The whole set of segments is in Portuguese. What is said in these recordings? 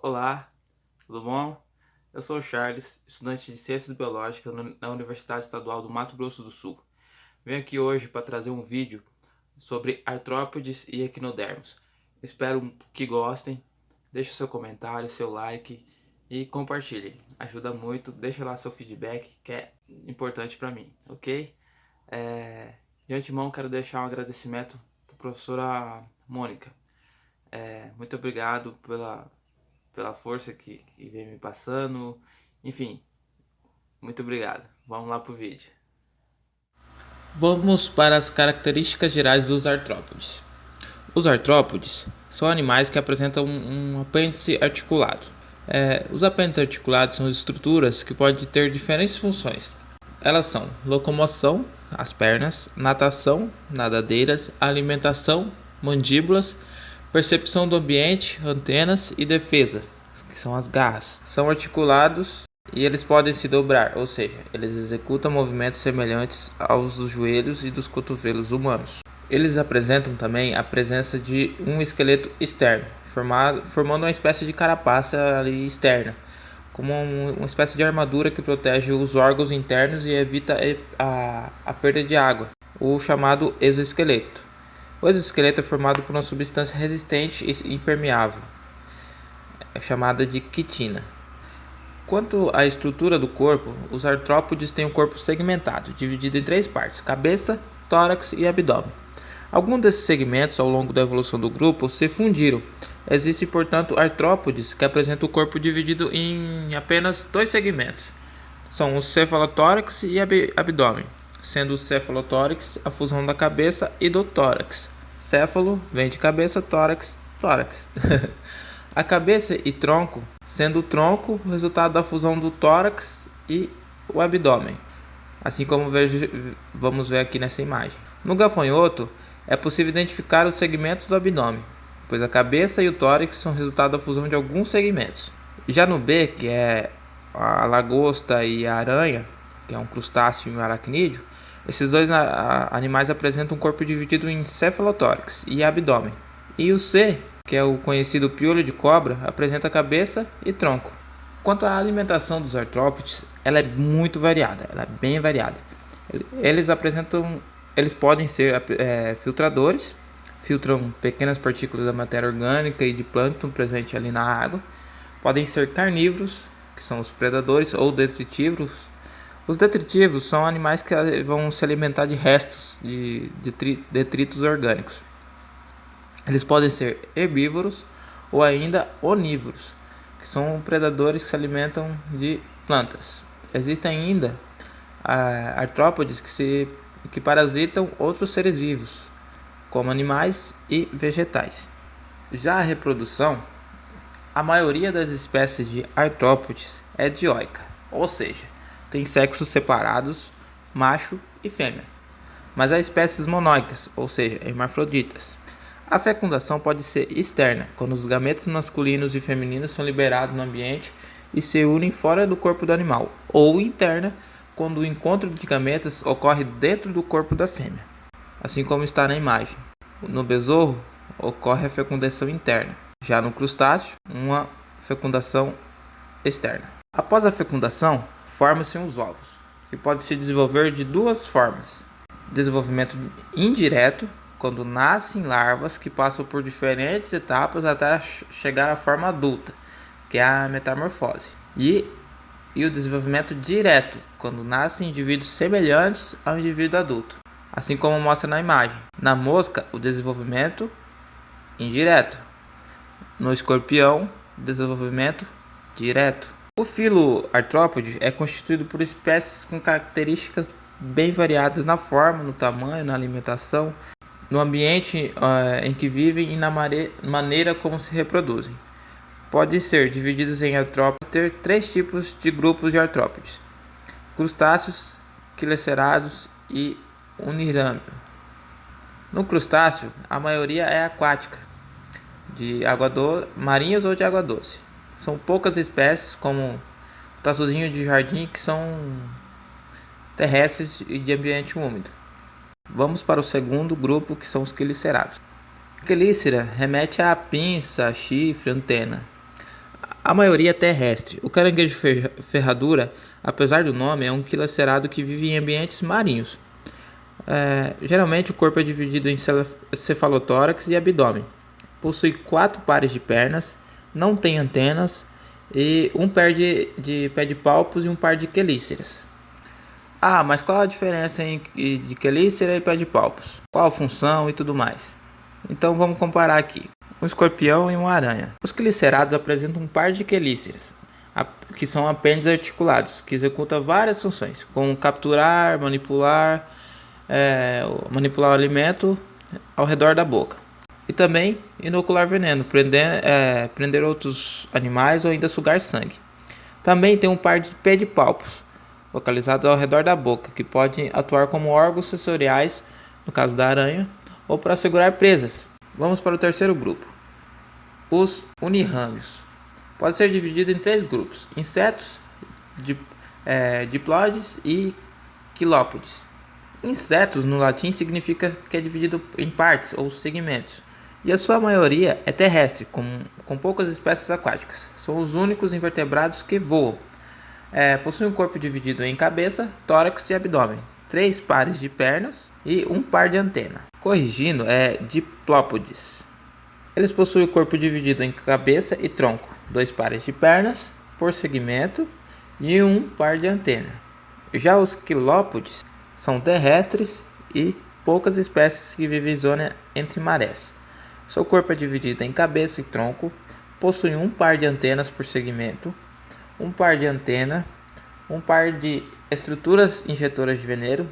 Olá, tudo bom? Eu sou o Charles, estudante de Ciências Biológicas na Universidade Estadual do Mato Grosso do Sul. Venho aqui hoje para trazer um vídeo sobre artrópodes e equinodermos. Espero que gostem, deixe seu comentário, seu like e compartilhem. Ajuda muito, deixa lá seu feedback que é importante para mim, ok? De antemão quero deixar um agradecimento para a professora Mônica. Muito obrigado pela força que vem me passando. Enfim, muito obrigado. Vamos lá pro vídeo. Vamos para as características gerais dos artrópodes. Os artrópodes são animais que apresentam um apêndice articulado. Os apêndices articulados são estruturas que podem ter diferentes funções. Elas são locomoção, as pernas, natação, nadadeiras, alimentação, mandíbulas, percepção do ambiente, antenas e defesa, que são as garras. São articulados e eles podem se dobrar, ou seja, eles executam movimentos semelhantes aos dos joelhos e dos cotovelos humanos. Eles apresentam também a presença de um esqueleto externo, formando uma espécie de carapaça ali externa, como uma espécie de armadura que protege os órgãos internos e evita a perda de água, o chamado exoesqueleto. O exoesqueleto é formado por uma substância resistente e impermeável, chamada de quitina. Quanto à estrutura do corpo, os artrópodes têm um corpo segmentado, dividido em três partes: cabeça, tórax e abdômen. Alguns desses segmentos, ao longo da evolução do grupo, se fundiram. Existem, portanto, artrópodes que apresentam o corpo dividido em apenas dois segmentos. São o cefalotórax e abdômen, sendo o cefalotórax a fusão da cabeça e do tórax. Céfalo vem de cabeça, tórax, tórax. A cabeça e tronco, sendo o tronco o resultado da fusão do tórax e o abdômen, assim como vamos ver aqui nessa imagem. No gafanhoto, é possível identificar os segmentos do abdômen, pois a cabeça e o tórax são resultado da fusão de alguns segmentos. Já no B, que é a lagosta e a aranha, que é um crustáceo e um aracnídeo, esses dois animais apresentam um corpo dividido em cefalotórax e abdômen. E o C, que é o conhecido piolho de cobra, apresenta cabeça e tronco. Quanto à alimentação dos artrópodes, ela é muito variada, ela é bem variada. Eles podem ser filtradores, filtram pequenas partículas da matéria orgânica e de plâncton presente ali na água. Podem ser carnívoros, que são os predadores, ou detritívoros. Os detritívoros são animais que vão se alimentar de restos de detritos orgânicos. Eles podem ser herbívoros ou ainda onívoros, que são predadores que se alimentam de plantas. Existem ainda artrópodes que parasitam outros seres vivos, como animais e vegetais. Já a reprodução, a maioria das espécies de artrópodes é dioica, ou seja, tem sexos separados, macho e fêmea. Mas há espécies monóicas, ou seja, hermafroditas. A fecundação pode ser externa, quando os gametas masculinos e femininos são liberados no ambiente e se unem fora do corpo do animal, ou interna, quando o encontro de gametas ocorre dentro do corpo da fêmea, assim como está na imagem. No besouro, ocorre a fecundação interna, já no crustáceo, uma fecundação externa. Após a fecundação, formam-se os ovos, que podem se desenvolver de duas formas: desenvolvimento indireto, quando nascem larvas que passam por diferentes etapas até chegar à forma adulta, que é a metamorfose, e o desenvolvimento direto, quando nascem indivíduos semelhantes ao indivíduo adulto, assim como mostra na imagem. Na mosca, o desenvolvimento indireto; no escorpião, desenvolvimento direto. O filo artrópode é constituído por espécies com características bem variadas na forma, no tamanho, na alimentação, no ambiente em que vivem e na maneira como se reproduzem. Podem ser divididos em artrópodes, ter três tipos de grupos de artrópodes: crustáceos, quelecerados e unirâmio. No crustáceo, a maioria é aquática, de água doce, marinhos ou de água doce. São poucas espécies, como o taçuzinho de jardim, que são terrestres e de ambiente úmido. Vamos para o segundo grupo, que são os quelicerados. Quelícera remete a pinça, chifre, antena. A maioria é terrestre. O caranguejo ferradura, apesar do nome, é um quilocerado que vive em ambientes marinhos. Geralmente o corpo é dividido em cefalotórax e abdômen. Possui 4 pares de pernas, não tem antenas e um par de pedipalpos e um par de quelíceras. Mas qual a diferença de quelícera e pedipalpos? Qual a função e tudo mais? Então vamos comparar aqui. Um escorpião e uma aranha. Os quelícerados apresentam um par de quelíceras, que são apêndices articulados, que executam várias funções, como capturar, manipular o alimento ao redor da boca. E também inocular veneno, prender outros animais ou ainda sugar sangue. Também tem um par de pedipalpos, localizados ao redor da boca, que podem atuar como órgãos sensoriais, no caso da aranha, ou para segurar presas. Vamos para o terceiro grupo. Os unirrâmios. Pode ser dividido em 3 grupos: insetos, diplóides e quilópodes. Insetos no latim significa que é dividido em partes ou segmentos, e a sua maioria é terrestre, com poucas espécies aquáticas. São os únicos invertebrados que voam. Possuem um corpo dividido em cabeça, tórax e abdômen, 3 pares de pernas e um par de antena. Corrigindo, diplópodes. Eles possuem o corpo dividido em cabeça e tronco, 2 pares de pernas por segmento e um par de antena. Já os quilópodes são terrestres e poucas espécies que vivem em zona entre marés. Seu corpo é dividido em cabeça e tronco, possui um par de antenas por segmento, um par de antena, um par de estruturas injetoras de veneno,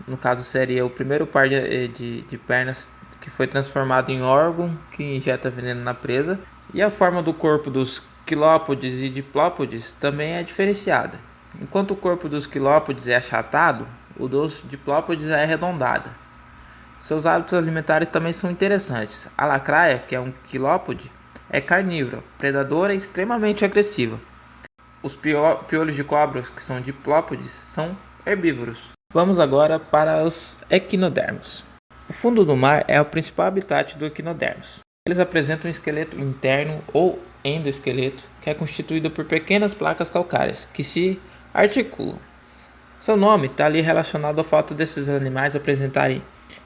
no caso seria o primeiro par de pernas que foi transformado em órgão que injeta veneno na presa, e a forma do corpo dos quilópodes e diplópodes também é diferenciada. Enquanto o corpo dos quilópodes é achatado, o dos diplópodes é arredondado. Seus hábitos alimentares também são interessantes. A lacraia, que é um quilópode, é carnívora, predadora e extremamente agressiva. Os piolhos de cobra, que são diplópodes, são herbívoros. Vamos agora para os equinodermos. O fundo do mar é o principal habitat do equinodermos. Eles apresentam um esqueleto interno ou endoesqueleto, que é constituído por pequenas placas calcárias que se articulam. Seu nome está ali relacionado ao fato desses animais apresentarem,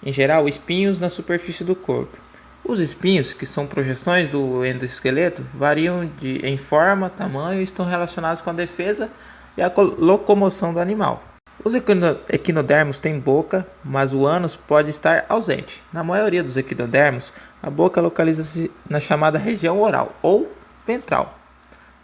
em geral, espinhos na superfície do corpo. Os espinhos, que são projeções do endoesqueleto, variam em forma, tamanho e estão relacionados com a defesa e a locomoção do animal. Os equinodermos têm boca, mas o ânus pode estar ausente. Na maioria dos equinodermos, a boca localiza-se na chamada região oral ou ventral.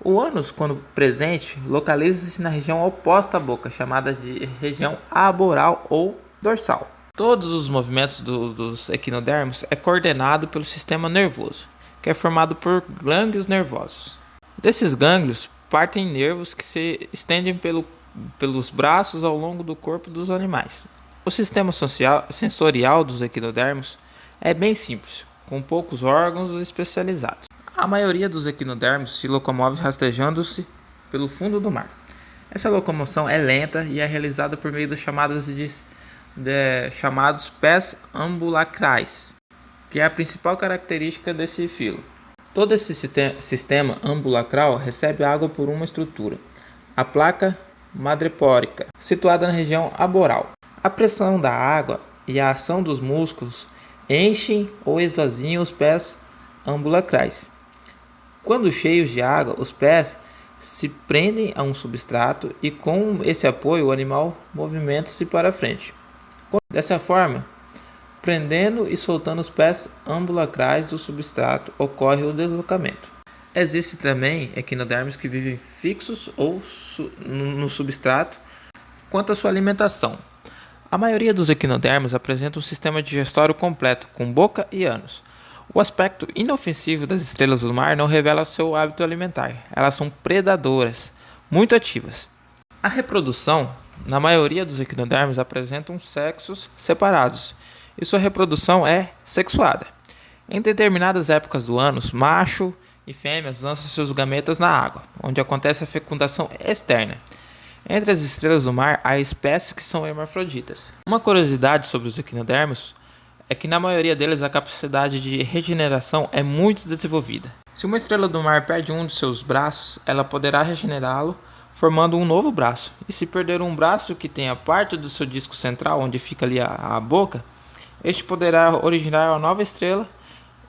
O ânus, quando presente, localiza-se na região oposta à boca, chamada de região aboral ou dorsal. Todos os movimentos dos equinodermos é coordenado pelo sistema nervoso, que é formado por gânglios nervosos. Desses gânglios partem nervos que se estendem pelos braços ao longo do corpo dos animais. O sistema sensorial dos equinodermos é bem simples, com poucos órgãos especializados. A maioria dos equinodermos se locomove rastejando-se pelo fundo do mar. Essa locomoção é lenta e é realizada por meio das chamados pés ambulacrais, que é a principal característica desse filo. Todo esse sistema ambulacral recebe água por uma estrutura, a placa madrepórica, situada na região aboral. A pressão da água e a ação dos músculos enchem ou esvaziam os pés ambulacrais. Quando cheios de água, os pés se prendem a um substrato e com esse apoio o animal movimenta-se para frente. Dessa forma, prendendo e soltando os pés ambulacrais do substrato, ocorre o deslocamento. Existem também equinodermos que vivem fixos ou no substrato. Quanto à sua alimentação, a maioria dos equinodermos apresenta um sistema digestório completo, com boca e ânus. O aspecto inofensivo das estrelas do mar não revela seu hábito alimentar. Elas são predadoras, muito ativas. A reprodução, na maioria dos equinodermos, apresentam sexos separados, e sua reprodução é sexuada. Em determinadas épocas do ano, macho e fêmeas lançam seus gametas na água, onde acontece a fecundação externa. Entre as estrelas do mar, há espécies que são hermafroditas. Uma curiosidade sobre os equinodermos é que na maioria deles a capacidade de regeneração é muito desenvolvida. Se uma estrela do mar perde um de seus braços, ela poderá regenerá-lo, formando um novo braço. E se perder um braço que tenha parte do seu disco central, onde fica ali a boca, este poderá originar uma nova estrela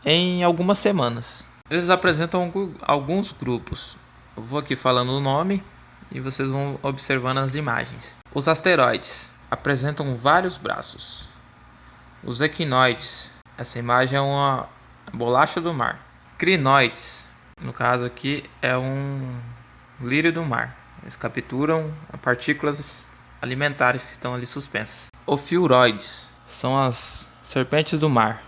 em algumas semanas. Eles apresentam alguns grupos. Eu vou aqui falando o nome e vocês vão observando as imagens. Os asteroides apresentam vários braços. Os equinoides, essa imagem é uma bolacha do mar. Crinoides, no caso aqui é um lírio do mar. Eles capturam partículas alimentares que estão ali suspensas. Ofiuroides são as serpentes do mar.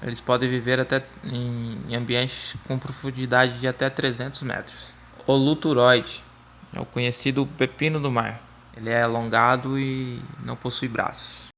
Eles podem viver até em ambientes com profundidade de até 300 metros. O luturoide é o conhecido pepino do mar. Ele é alongado e não possui braços.